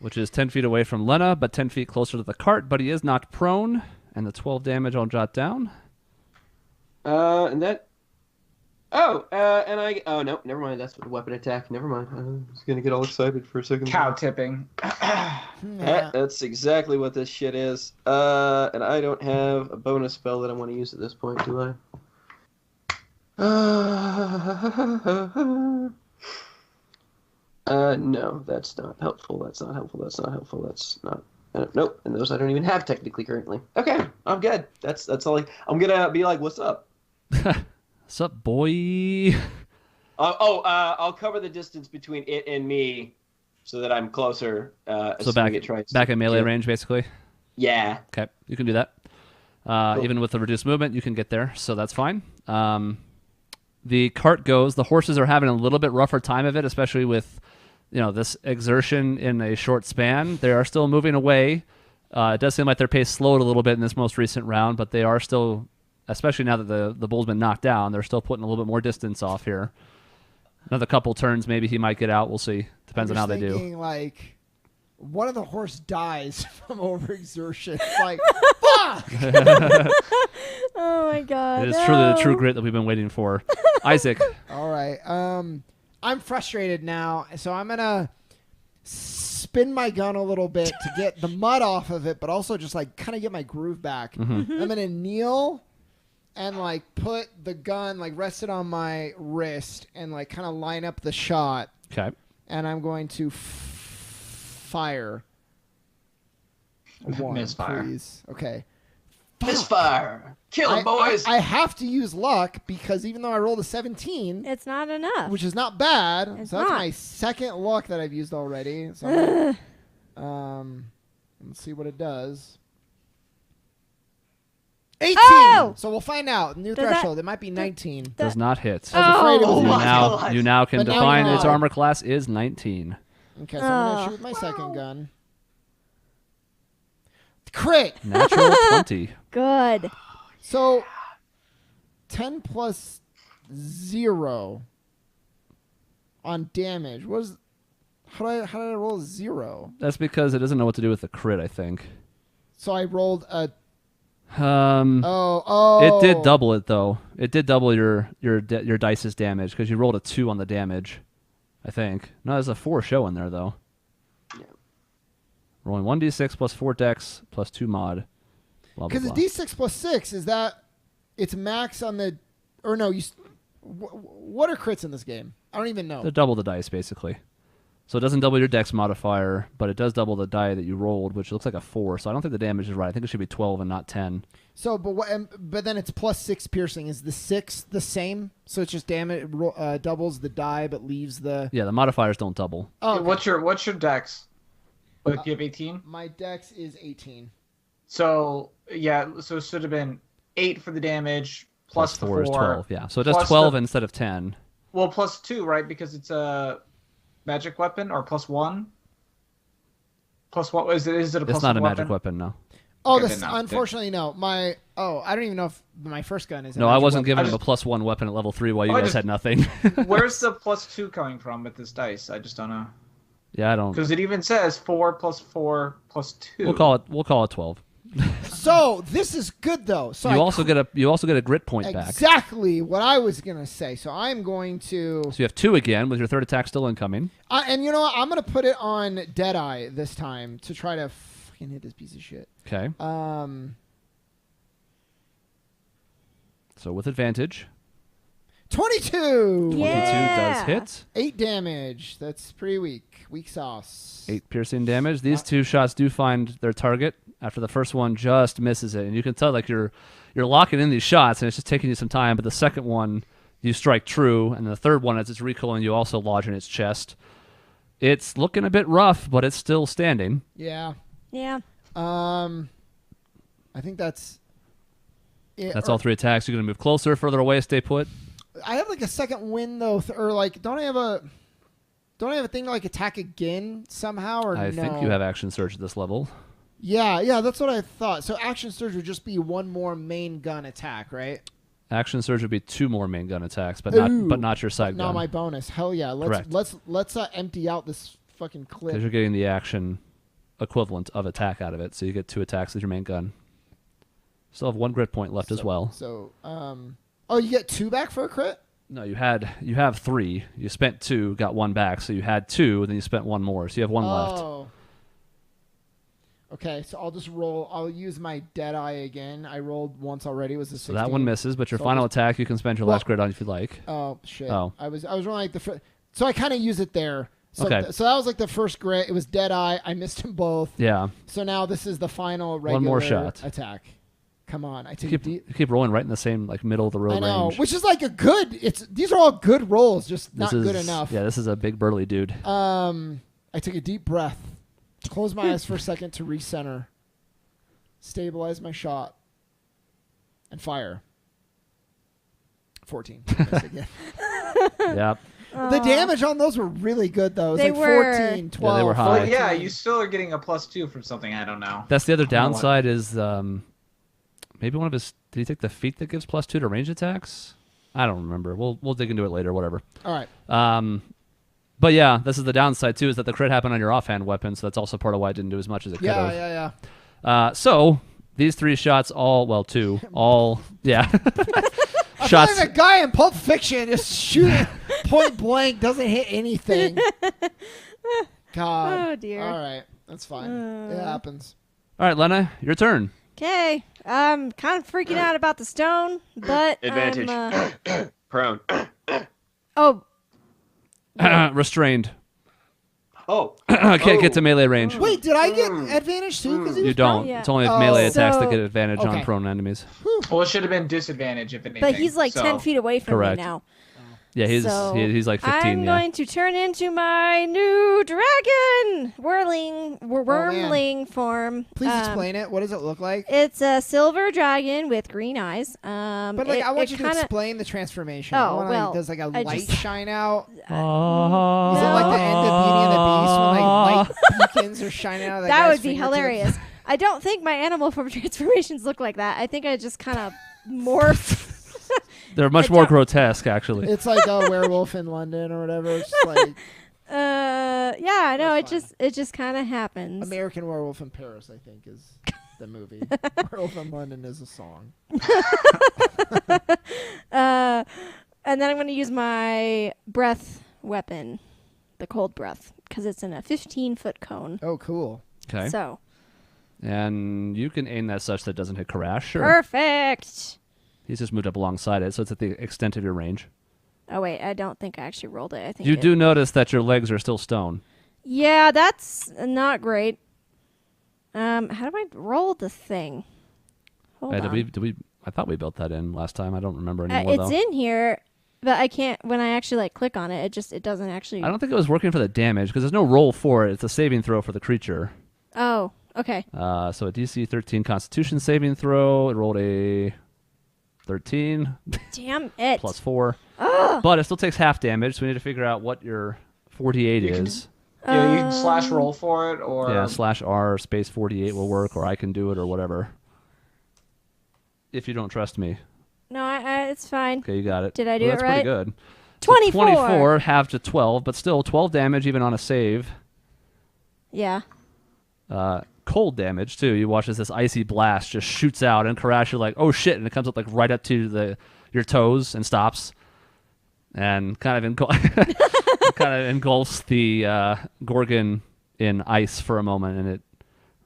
Which is 10 feet away from Lena, but 10 feet closer to the cart, but he is knocked prone. And the 12 damage I'll jot down. And that... Oh, no, never mind. That's a weapon attack. Never mind. I was going to get all excited for a second. Cow tipping. That's exactly what this shit is. And I don't have a bonus spell that I want to use at this point, do I? No, that's not helpful. That's not nope. And those I don't even have technically currently. Okay, I'm good. That's all. I'm gonna be like, what's up? What's up, boy? I'll cover the distance between it and me, so that I'm closer. So back in melee range, basically. Yeah. Okay, you can do that. Cool. Even with the reduced movement, you can get there, so that's fine. The cart goes. The horses are having a little bit rougher time of it, especially with this exertion in a short span. They are still moving away. It does seem like their pace slowed a little bit in this most recent round, but they are still, especially now that the bull's been knocked down, they're still putting a little bit more distance off here. Another couple turns, maybe he might get out. We'll see. Depends on how they do. Like, one of the horse dies from overexertion. Like, fuck! Oh my god. It is truly the true grit that we've been waiting for. Isaac. All right. I'm frustrated now, so I'm gonna spin my gun a little bit to get the mud off of it, but also just like kind of get my groove back. Mm-hmm. I'm gonna kneel and like put the gun, like rest it on my wrist, and like kind of line up the shot. Okay. And I'm going to fire. One, Misfire. please. Okay. Misfire. Kill him, boys. I have to use luck because even though I rolled a 17, It's not enough. which is not bad, It's so that's not. my second luck that I've used already. So I'm gonna, let's see what it does. 18. Oh! So we'll find out. New Does that- threshold. It might be 19. Does not hit. I was afraid it was Oh my a- God. You now can But now define you its know. armor class is 19. Okay, so I'm gonna Oh. shoot with my second gun. Crit. Natural 20. Good. So 10 plus 0 on damage. How did I roll 0? That's because it doesn't know what to do with the crit, I think. So I rolled a It did double it though. It did double your dice's damage because you rolled a 2 on the damage, I think. No, there's a 4 showing there though. Yeah. Rolling 1d6 plus 4 dex plus 2 mod. Blah, blah, Because blah. the D6 plus 6 is that it's max on the, or no, what are crits in this game? I don't even know. They double the dice basically. So it doesn't double your dex modifier, but it does double the die that you rolled, which looks like a 4. So I don't think the damage is right. I think it should be 12 and not 10. So, but then it's plus 6 piercing. Is the 6 the same? So it's just damage doubles the die, but leaves the. Yeah, the modifiers don't double. Oh, okay. What's your dex? Do you have 18? My dex is 18. So yeah, so it should have been 8 for the damage plus the 4 is 12. Yeah, so it does plus 12 the- instead of 10. Well, plus 2, right? Because it's a magic weapon, or plus 1. Plus what is it? Is it a plus It's not a one magic weapon, no. Oh, Okay, this then no. unfortunately no. I don't even know if my first gun is. a No, I magic wasn't weapon. giving I him a just- +1 weapon at level 3 while you Oh, I guys just- had nothing. Where's the plus 2 coming from with this dice? I just don't know. Yeah, I don't. Because it even says 4 plus 4 plus 2. We'll call it 12. So this is good though. So You also get a grit point back. exactly what I was gonna say. So I'm going to, So you have 2 again with your third attack still incoming. and you know what? I'm gonna put it on Deadeye this time to try to fucking hit this piece of shit. Okay. So with advantage, 22. 22 Yeah. does hit. 8 damage. That's pretty weak. Weak sauce. 8 piercing damage. These 2 shots do find their target. after the first one just misses it, and you can tell like you're locking in these shots, and it's just taking you some time. But the second one, you strike true, and the third one, as it's recoiling, you also lodge in its chest. It's looking a bit rough, but it's still standing. Yeah. Yeah. I think that's it. That's all 3 attacks. You're going to move closer, further away, stay put. I have like a second win though, or like don't I have a thing to like attack again somehow or I no? think you have action surge at this level. Yeah, that's what I thought. So action surge would just be one more main gun attack, right? Action surge would be 2 more main gun attacks, but Ooh, not your side not gun. my bonus. Hell yeah. Correct. Let's empty out this fucking clip. Because you're getting the action equivalent of attack out of it, so you get 2 attacks with your main gun. Still have 1 grit point left as well. So you get 2 back for a crit? No, you have 3. You spent 2, got 1 back, so you had 2, then you spent 1 more, so you have 1 left. Oh. Okay, so I'll just roll. I'll use my Deadeye again. I rolled once already. It was a 16. So that one misses, but your So final attack, you can spend your last grit on if you'd like. Oh shit! Oh. I was rolling like the so I kind of use it there. So Okay. So that was like the first grit. It was Deadeye. I missed them both. Yeah. So now this is the final regular One more shot. attack. Come on, I take You a deep. keep rolling right in the same like middle of the road I know, range. which is like a good. These are all good rolls, just This not good is- enough. Yeah, this is a big burly dude. I took a deep breath, close my eyes for a second to recenter, stabilize my shot, and fire. 14. Missed again. Yeah. The damage on those were really good, though. It was They like were. 14, 12. Yeah, they were high. But yeah, 14. you still are getting a +2 from something I don't know. That's the other I don't know what- downside is maybe one of his. Did he take the feat that gives +2 to range attacks? I don't remember. We'll dig into it later. Whatever. All right. But yeah, this is the downside too. Is that the crit happened on your offhand weapon, so that's also part of why it didn't do as much as it could have. Yeah. So these 3 shots, all 2, all yeah. I Shots. feel like a guy in Pulp Fiction just shooting point blank, doesn't hit anything. God. Oh, dear. All right. That's fine. It happens. All right, Lena, your turn. Okay. I'm kind of freaking out about the stone, but Advantage. I'm, Prone. oh, Restrained. Oh. Can't get to melee range. Wait, did I get advantage too? Because You don't. Yeah. It's only melee Oh. attacks that So- get advantage on Okay. prone enemies. Well, it should have been disadvantage if anything. but he's like so. 10 feet away from Correct. me now. Yeah, he's So, he's like 15. I'm Yeah. going to turn into my new dragon wormling form. Please explain it. What does it look like? It's a silver dragon with green eyes. But like, I want you to explain the transformation. Oh, I wanna, well, does like a I light just- shine out? Is it Oh. like the end of Beauty and the Beast when like light beacons are shining out of that that guy's would be fingertips? hilarious. I don't think my animal form transformations look like that. I think I just kind of morph. They're much I more don't- grotesque, actually. It's like a werewolf in London or whatever. It's just like Yeah, no, That's it just kind of happens. American Werewolf in Paris, I think, is the movie. Werewolf in London is a song. And then I'm going to use my breath weapon, the cold breath, because it's in a 15-foot cone. Oh, cool. Okay. So And you can aim that such that it doesn't hit Karash. Sure. perfect. He's just moved up alongside it, so it's at the extent of your range. Oh wait, I don't think I actually rolled it. I think You it- do notice that your legs are still stone. Yeah, that's not great. How do I roll the thing? Hold on. Did we? I thought we built that in last time. I don't remember anymore It's though. in here, but I can't. When I actually like click on it, it doesn't actually. I don't think it was working for the damage because there's no roll for it. It's a saving throw for the creature. Oh, okay. So a DC 13 Constitution saving throw. It rolled a 13 Damn it. plus 4, but it still takes half damage. So we need to figure out what your 48 You can- is. Yeah, you can slash roll for it, or Yeah, /R space 48 will work, or I can do it, or whatever. If you don't trust me, No, it's fine. okay, you got it. Did I do Well, it that's right? pretty good. So 24. 24 halved to 12, but still 12 damage even on a save. Yeah. Cold damage too. You watch as this icy blast just shoots out, and Karash, you're like, oh shit, and it comes up like right up to your toes and stops, and kind of engulfs the Gorgon in ice for a moment, and it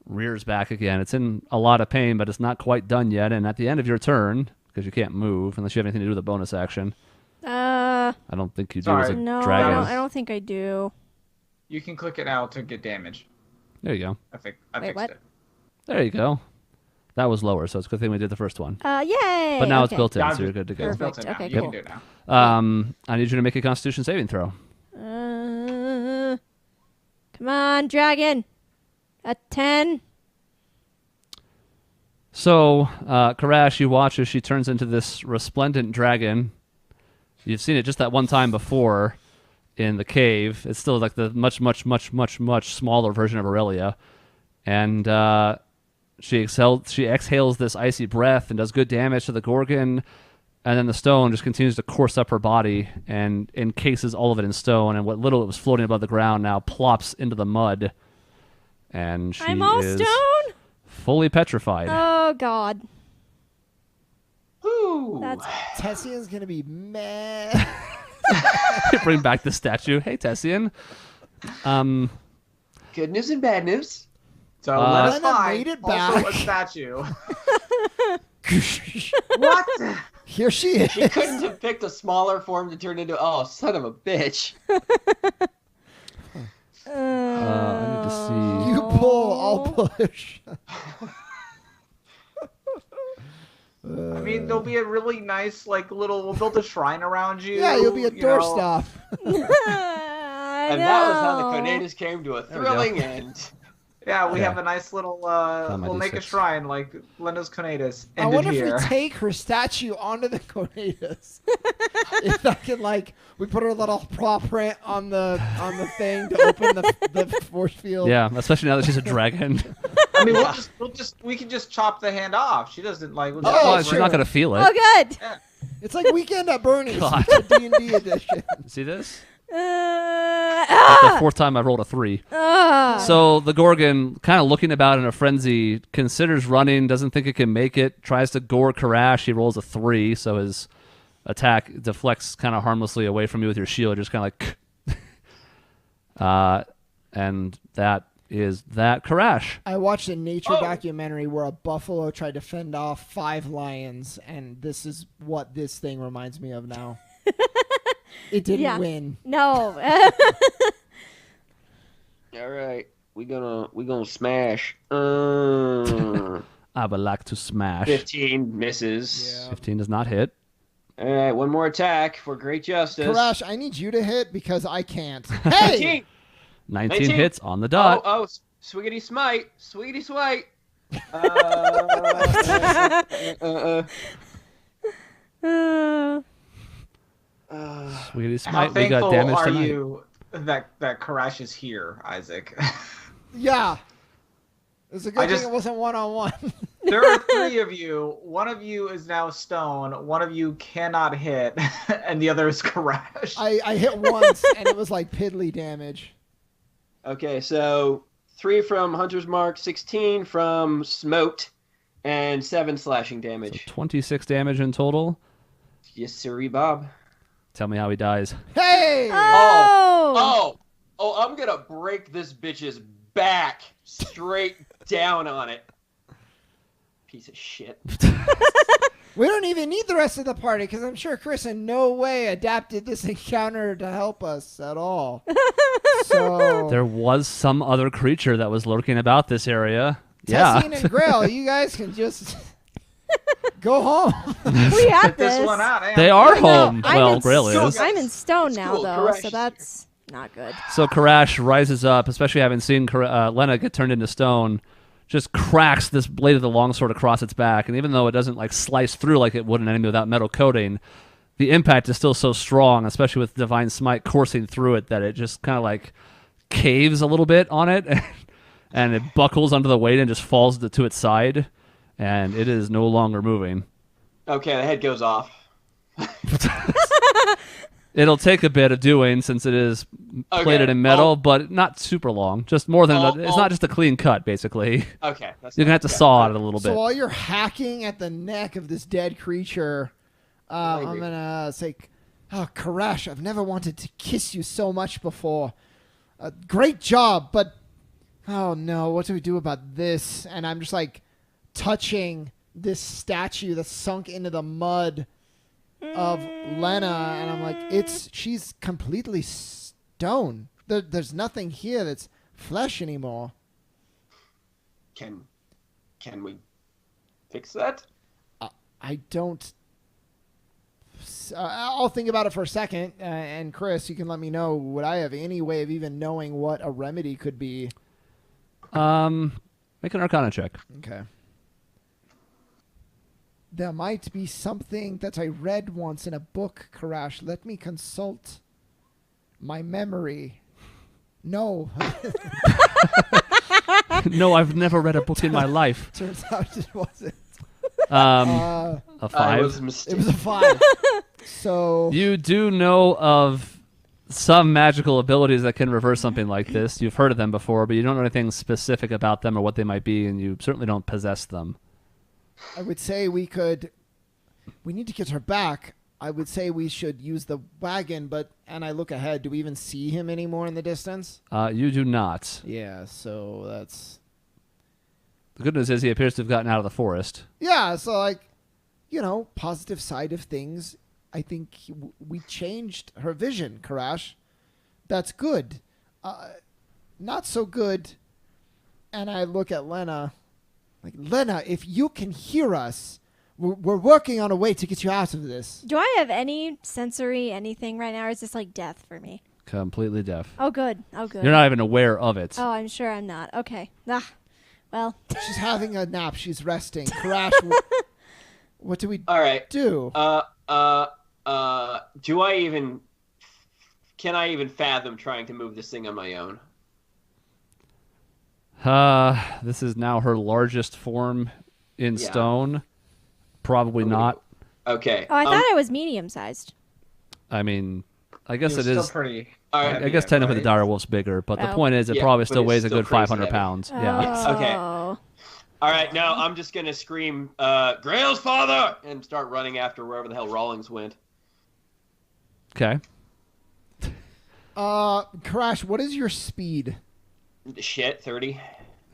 rears back again. It's in a lot of pain, but it's not quite done yet. And at the end of your turn, because you can't move unless you have anything to do with a bonus action, I don't think you do as a Sorry. No, dragon. I don't think I do. you can click it out to get damage. There you go. I Wait, fixed what? it. There you go. That was lower, so it's a good thing we did the first one. Yay! But now it's okay. built in, Yeah, so you're good to go. It's built Perfect. in now. Okay, You cool. can do it now. I need you to make a Constitution saving throw. Come on, dragon. A 10. So, Karash, you watch as she turns into this resplendent dragon. You've seen it just that one time before in the cave. It's still like the much, much, much, much, much smaller version of Aurelia. And she exhales this icy breath and does good damage to the Gorgon. And then the stone just continues to course up her body and encases all of it in stone. And what little it was floating above the ground now plops into the mud. And she I'm all is stone. fully petrified. Oh God. Ooh. That's Tessian's gonna be mad. Bring back the statue. Hey, Tessian. Good news and bad news. So let us Lena find made it also a back. statue. What? Here she is. She couldn't have picked a smaller form to turn into. Oh, son of a bitch. I need to see. You pull, I'll push. I mean, there'll be a really nice, like, little. We'll build a shrine around you. Yeah, you'll be a you know. doorstop. And that was how the Conatus came to a There we go. thrilling end. Yeah, we Yeah. have a nice little. my We'll make a D6. shrine like Lena's Conatus. I Ended wonder here. if we take her statue onto the Conatus. If I can, like, we put her little paw print on the thing to open the force field. Yeah, especially now that she's a dragon. I mean, we can just chop the hand off. She doesn't like. We'll just Oh, Well, over she's sure. not going to feel it. Oh, good. It's like Weekend at Bernie's, God. the D&D edition. See this? The Ah! fourth time I rolled a 3. Ah! So the Gorgon, kind of looking about in a frenzy, considers running, doesn't think it can make it, tries to gore Karash. He rolls a 3, so his attack deflects kind of harmlessly away from you with your shield, just kind of like... and that is that Karash. I watched a nature Oh. documentary where a buffalo tried to fend off 5 lions, and this is what this thing reminds me of now. It didn't Yeah. win. No. All right, we gonna smash. I would like to smash. 15 misses. Yeah. 15 does not hit. All right, one more attack for great justice. Karash, I need you to hit because I can't. Hey! 19. 19 19. hits on the dot. Oh, swiggity smite, sweetie smite. Sweetie How Smite, we got thankful damage are tonight. you that Karash is here, Isaac? Yeah. It's a good I thing just- it wasn't one-on-one. There are 3 of you. One of you is now stone. One of you cannot hit, and the other is Karash. I hit once, and it was like piddly damage. Okay, so 3 from Hunter's Mark, 16 from Smoked, and 7 slashing So damage. 26 damage in total. Yes, sirree, Bob. Tell me how he dies. Hey! Oh! I'm gonna break this bitch's back straight down on it. Piece of shit. We don't even need the rest of the party, because I'm sure Chris in no way adapted this encounter to help us at all. So... There was some other creature that was lurking about this area. Tessian Yeah. and Grail, you guys can just go home. We had Get this this. one out. Hang They on. are I know. home. I'm Well, in Grail stone. is. I'm in stone now, cool. though, Karash so is that's not good. So Karash rises up, especially having seen Lena get turned into stone, just cracks this blade of the longsword across its back, and even though it doesn't like slice through like it would an enemy without metal coating, the impact is still so strong, especially with Divine Smite coursing through it, that it just kind of like caves a little bit on it, and it buckles under the weight and just falls to its side, and it is no longer moving. Okay, the head goes off. It'll take a bit of doing since it is plated in metal, but not super long. Just more than it's not just a clean cut, basically. Okay, that's You're gonna have to saw it a little So bit. while you're hacking at the neck of this dead creature, I'm agree. gonna say, "Oh, Karash, I've never wanted to kiss you so much before. Great job, but oh no, what do we do about this?" And I'm just like touching this statue that's sunk into the mud of Lena, and I'm like, she's completely stone. There's nothing here that's flesh anymore. Can Can we fix that? I don't. I'll think about it for a second, and Chris, you can let me know. Would I have any way of even knowing what a remedy could be? Make an Arcana check. Okay. There might be something that I read once in a book, Karash. Let me consult my memory. No. No, I've never read a book in my life. Turns out it wasn't. A I 5. was It mistaken. was a 5. So You do know of some magical abilities that can reverse something like this. You've heard of them before, but you don't know anything specific about them or what they might be, and you certainly don't possess them. I would say we need to get her back. I would say we should use the wagon, and I look ahead. Do we even see him anymore in the distance? You do not. Yeah, so that's... The good news is he appears to have gotten out of the forest. Yeah, so positive side of things, I think we changed her vision, Karash. That's good. Not so good. And I look at Lena. Like, Lena, if you can hear us, we're working on a way to get you out of this. Do I have any sensory anything right now, or is this like death for me? Completely deaf. Oh, good. Oh, good. You're not even aware of it. Oh, I'm sure I'm not. Okay. Well. She's having a nap. She's resting. Karash, what do we All right. do? Can I even fathom trying to move this thing on my own? This is now her largest form in Yeah. stone. Probably not. Okay. Oh, I thought I was medium-sized. I mean, I guess it Still is. pretty. All right. I guess technically the dire wolf's bigger, but the Oh. point is it Yeah, probably but still it's weighs a still good crazy 500 heavy. pounds. Oh. Yeah. Okay. All right, now I'm just going to scream, Grail's father! And start running after wherever the hell Rawlings went. Okay. Karash, what is your speed? Shit, 30.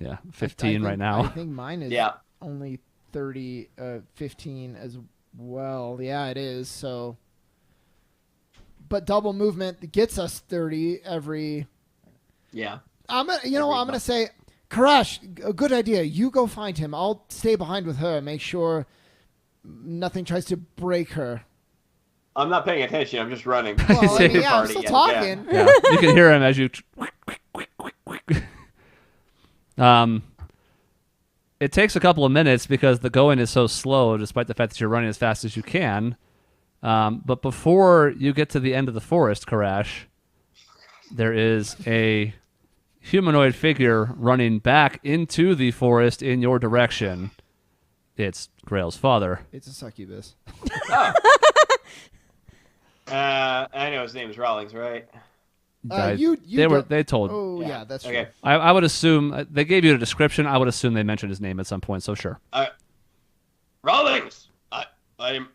Yeah. I 15 think- right now. I think mine is Yeah. only 15 as well. Yeah, it is. So, but double movement gets us 30 every. Yeah. I'm gonna say, Karash, a good idea. You go find him. I'll stay behind with her. Make sure nothing tries to break her. I'm not paying attention, I'm just running. Well, I mean, Same yeah, I'm party, still yeah, talking. Yeah. You can hear him as you. It takes a couple of minutes because the going is so slow, despite the fact that you're running as fast as you can. But before you get to the end of the forest, Karash, there is a humanoid figure running back into the forest in your direction. It's Grail's father. It's a succubus. Oh. I know his name is Rawlings, right? They told. Oh, Yeah. yeah, that's true. Okay. I would assume they gave you a description. I would assume they mentioned his name at some point. So sure. Rawlings! I am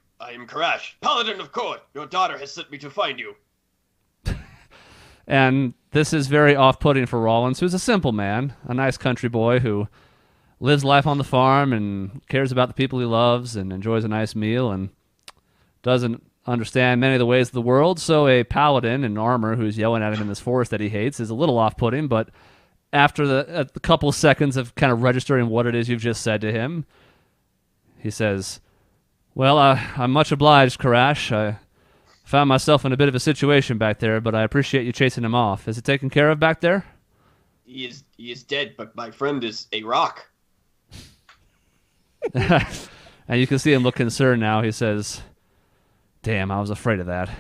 Karash, Paladin of Court. Your daughter has sent me to find you. And this is very off-putting for Rollins, who's a simple man, a nice country boy who lives life on the farm and cares about the people he loves and enjoys a nice meal and doesn't understand many of the ways of the world. So a paladin in armor who's yelling at him in this forest that he hates is a little off-putting, but after the couple seconds of kind of registering what it is you've just said to him, he says, "Well, I'm much obliged, Karash. I found myself in a bit of a situation back there, but I appreciate you chasing him off. Is it taken care of back there?" He is dead, but my friend is a rock. And you can see him look concerned now. He says, "Damn, I was afraid of that. All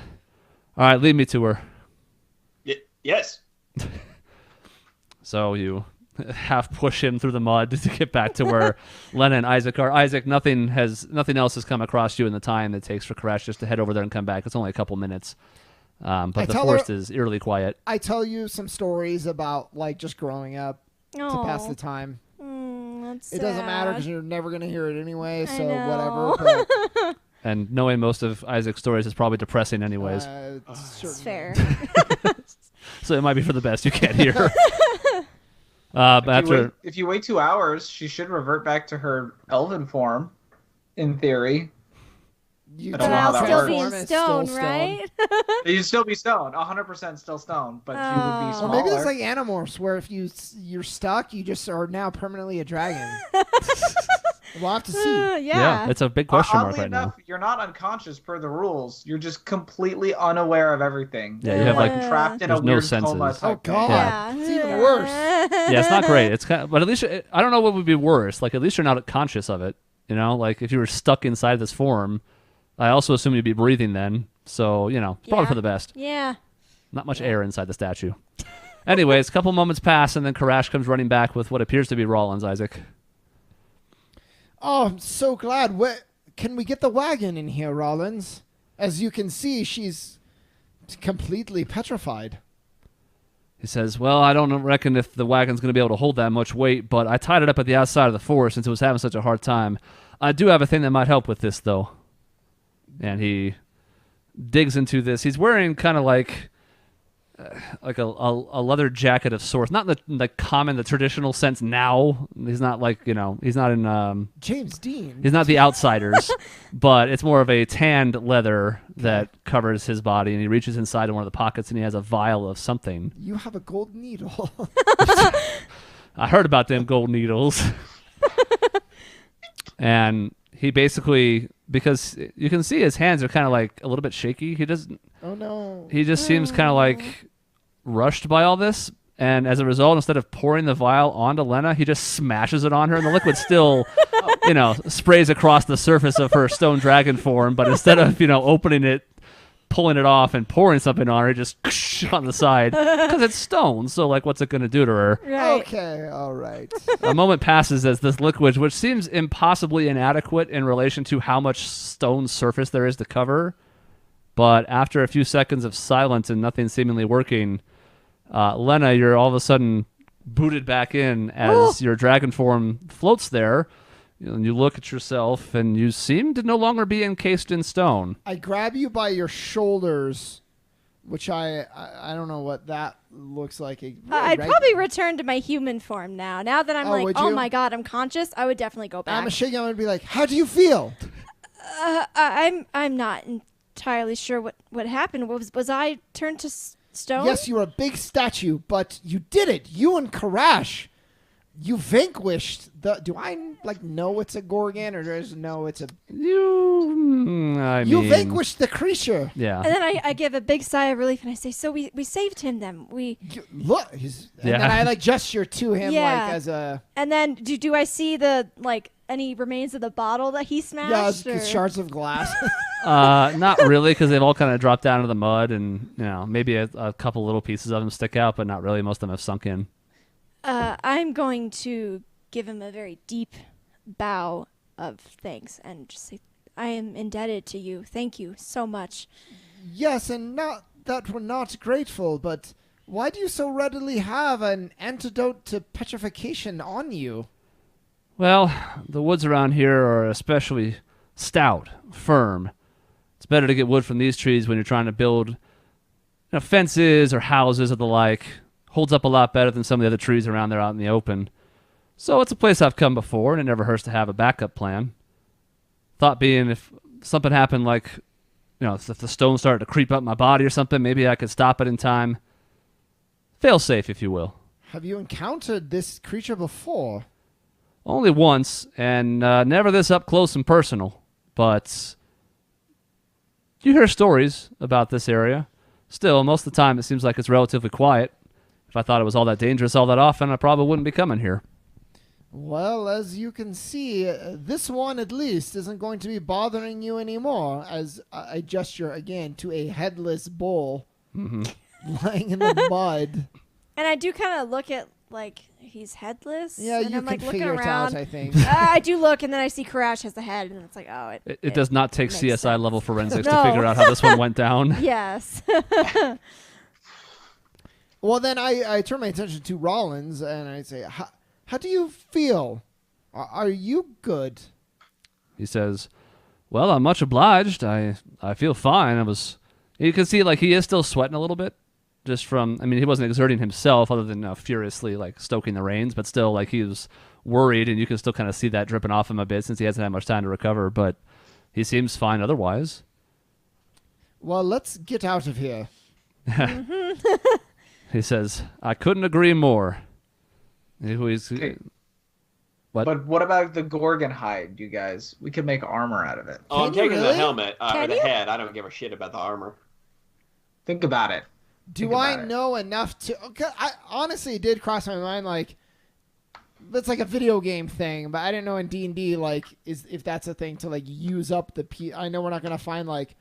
right, lead me to her." Yes. So you half push him through the mud to get back to where Lena and Isaac are. Isaac, nothing else has come across you in the time it takes for Karash just to head over there and come back. It's only a couple minutes. But the forest is eerily quiet. I tell you some stories about like just growing up to pass the time. That's It doesn't matter sad. because you're never going to hear it anyway, so know. whatever. But, And knowing most of Isaac's stories is probably depressing anyways. it's It's certain- fair. So it might be for the best you can't hear. But after If you wait 2 hours, she should revert back to her elven form, in theory. You I But don't know how I'll that still works. be transform, in it's still stone, stone. right? You'd still be stone, 100% still stone, but she would be Oh. Well, smaller. maybe it's like Animorphs, where if you're stuck, you just are now permanently a dragon. We'll have to see. Yeah. it's a big question mark Oddly right enough, now. you're not unconscious per the rules. You're just completely unaware of everything. Yeah, you You're have, like like, trapped in a there's no weird senses. coma type Oh, God. Yeah. It's even worse. Yeah, it's not great. It's kind of, but at least I don't know what would be worse. Like, at least you're not conscious of it. You know, like if you were stuck inside this form, I also assume you'd be breathing then. So probably Yeah. for the best. Yeah. Not much air inside the statue. Anyways, a couple moments pass, and then Karash comes running back with what appears to be Rollins, Isaac. Oh, I'm so glad. Can we get the wagon in here, Rollins? As you can see, she's completely petrified. He says, well, I don't reckon if the wagon's going to be able to hold that much weight, but I tied it up at the outside of the forest since it was having such a hard time. I do have a thing that might help with this, though. And he digs into this. He's wearing kind of like a leather jacket of sorts. Not in the traditional sense now. He's not like, he's not in... James Dean. He's not the Outsiders, but it's more of a tanned leather that covers his body, and he reaches inside in one of the pockets, and he has a vial of something. You have a gold needle. I heard about them gold needles. And he basically, because you can see his hands are kind of like a little bit shaky. He doesn't... Oh, no. He just seems kind of like rushed by all this. And as a result, instead of pouring the vial onto Lena, he just smashes it on her, and the liquid still, sprays across the surface of her stone dragon form. But instead of, opening it, pulling it off, and pouring something on her, it just on the side because it's stone. So, what's it going to do to her? Right. Okay, all right. A moment passes as this liquid, which seems impossibly inadequate in relation to how much stone surface there is to cover. But after a few seconds of silence and nothing seemingly working, Lena, you're all of a sudden booted back in as your dragon form floats there. And you look at yourself, and you seem to no longer be encased in stone. I grab you by your shoulders, which I don't know what that looks like. I'd probably return to my human form now. Now that I'm would you? my God, I'm conscious, I would definitely go back. I'm shaking. I'm gonna be like, "How do you feel?" I'm not entirely sure what happened. Was I turned to stone? Yes, you were a big statue, but you did it. You and Karash, you vanquished the. Do I know it's a Gorgon, or just know it's a? You vanquished the creature. Yeah. And then I give a big sigh of relief, and I say, "So we saved him then. Look, and then I gesture to him Yeah. as a. And then do I see the any remains of the bottle that he smashed? Yeah, shards of glass. Not really, because they've all kind of dropped down to the mud, and maybe a couple little pieces of them stick out, but not really. Most of them have sunk in. I'm going to give him a very deep bow of thanks and just say, I am indebted to you. Thank you so much. Yes, and not that we're not grateful, but why do you so readily have an antidote to petrification on you? Well, the woods around here are especially stout, firm. It's better to get wood from these trees when you're trying to build fences or houses or the like. Holds up a lot better than some of the other trees around there out in the open. So it's a place I've come before, and it never hurts to have a backup plan. Thought being, if something happened if the stone started to creep up my body or something, maybe I could stop it in time. Fail safe, if you will. Have you encountered this creature before? Only once, and never this up close and personal. But you hear stories about this area. Still, most of the time it seems like it's relatively quiet. If I thought it was all that dangerous all that often, I probably wouldn't be coming here. Well, as you can see, this one at least isn't going to be bothering you anymore, as I gesture again to a headless bull lying in the mud. And I do kind of look at, he's headless. Yeah, and you I'm, can looking figure it around. out, I think. I do look, and then I see Karash has the head, and it's like, oh, It does not take makes CSI sense. level forensics No. to figure out how this one went down. Yes. Well, then I turn my attention to Rollins, and I say, how do you feel? Are you good? He says, well, I'm much obliged. I feel fine. You can see he is still sweating a little bit. Just from, he wasn't exerting himself other than furiously stoking the reins, but still he was worried, and you can still kind of see that dripping off him a bit since he hasn't had much time to recover, but he seems fine otherwise. Well, let's get out of here. He says, I couldn't agree more. He's, Okay. What? But what about the Gorgon hide, you guys? We could make armor out of it. Oh, I'm Can you taking the really? helmet or Can the you? head. I don't give a shit about the armor. Think about it. Do Think I about it. know enough to? Okay, I honestly it did cross my mind like it's like a video game thing, but I didn't know in D&D like if that's a thing to like use up the I know we're not gonna find like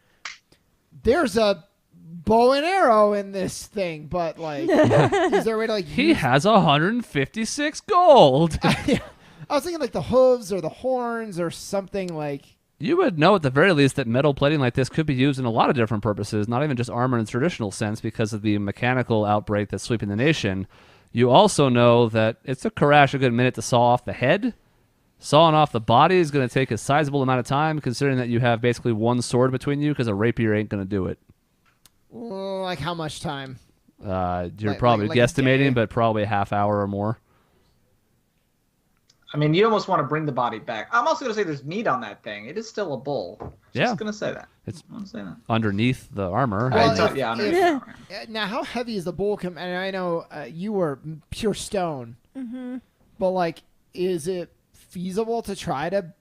there's a bow and arrow in this thing, but like is there a way to like He use has 156 gold. I was thinking like the hooves or the horns or something like. You would know at the very least that metal plating like this could be used in a lot of different purposes, not even just armor in the traditional sense because of the mechanical outbreak that's sweeping the nation. You also know that it took Karash a good minute to saw off the head. Sawing off the body is going to take a sizable amount of time, considering that you have basically one sword between you, because a rapier ain't going to do it. Well, like how much time? You're Like- probably like a day? guesstimating, but probably a half hour or more. I mean, you almost want to bring the body back. I'm also going to say there's meat on that thing. It is still a bull. Yeah. Just going to say that. It's I'm going to say that. underneath the armor. Well, And- Yeah, if- now, how heavy is the bowl? And I know you were pure stone, but like, is it feasible to try to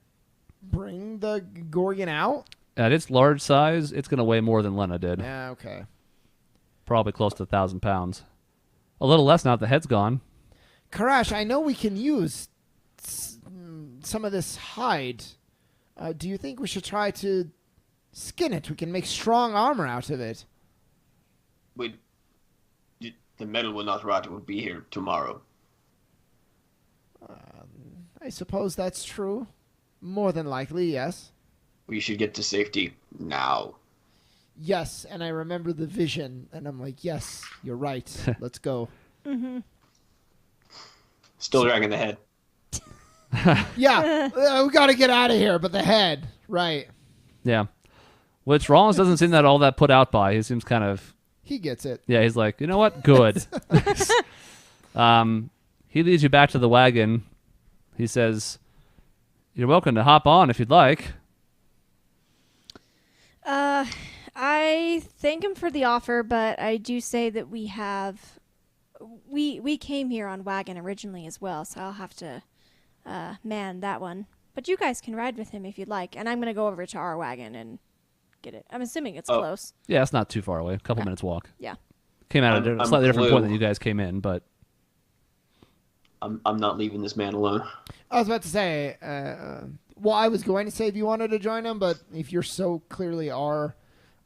bring the Gorgon out? at its large size, it's going to weigh more than Lena did. Yeah, okay. Probably close to 1,000 pounds. A little less now that the head's gone. Karash, I know we can use some of this hide. Do you think we should try to skin it? We can make strong armor out of it. The metal will not rot. It will be here tomorrow. I suppose that's true. More than likely, yes. We should get to safety now. Yes, and I remember the vision, and I'm like, yes, you're right. Let's go. Still dragging the head. Yeah, we got to get out of here, but the head, right. Yeah. Which Rollins doesn't seem that all that put out by. He seems kind of, He gets it. yeah, he's like, you know what? Good. He leads you back to the wagon. He says, you're welcome to hop on if you'd like. I thank him for the offer, but I do say that we came here on wagon originally as well, so I'll have to man that one. But you guys can ride with him if you'd like, and I'm gonna go over to our wagon and get it. I'm assuming it's close. Yeah, it's not too far away. A couple minutes walk. Yeah. Came out at a I'm slightly different point blue. than you guys came in, but I'm not leaving this man alone. I was about to say, well, I was going to say if you wanted to join him, but if you're so clearly are,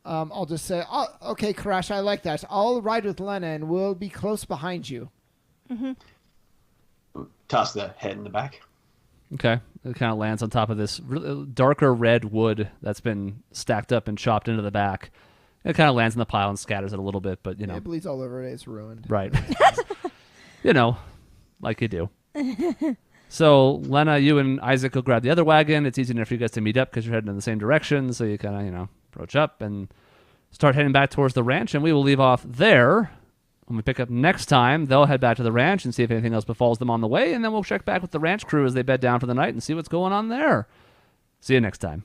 I'll just say, oh, okay, Karash, I like that. I'll ride with Lena, and we'll be close behind you. Toss the head in the back. okay. It kind of lands on top of this darker red wood that's been stacked up and chopped into the back. It kind of lands in the pile and scatters it a little bit, but, you know. It bleeds all over it. It's ruined. Right. You know, like you do. So, Lena, you and Isaac will grab the other wagon. It's easy enough for you guys to meet up because you're heading in the same direction. So you kind of, approach up and start heading back towards the ranch. And we will leave off there. When we pick up next time, they'll head back to the ranch and see if anything else befalls them on the way. And then we'll check back with the ranch crew as they bed down for the night and see what's going on there. See you next time.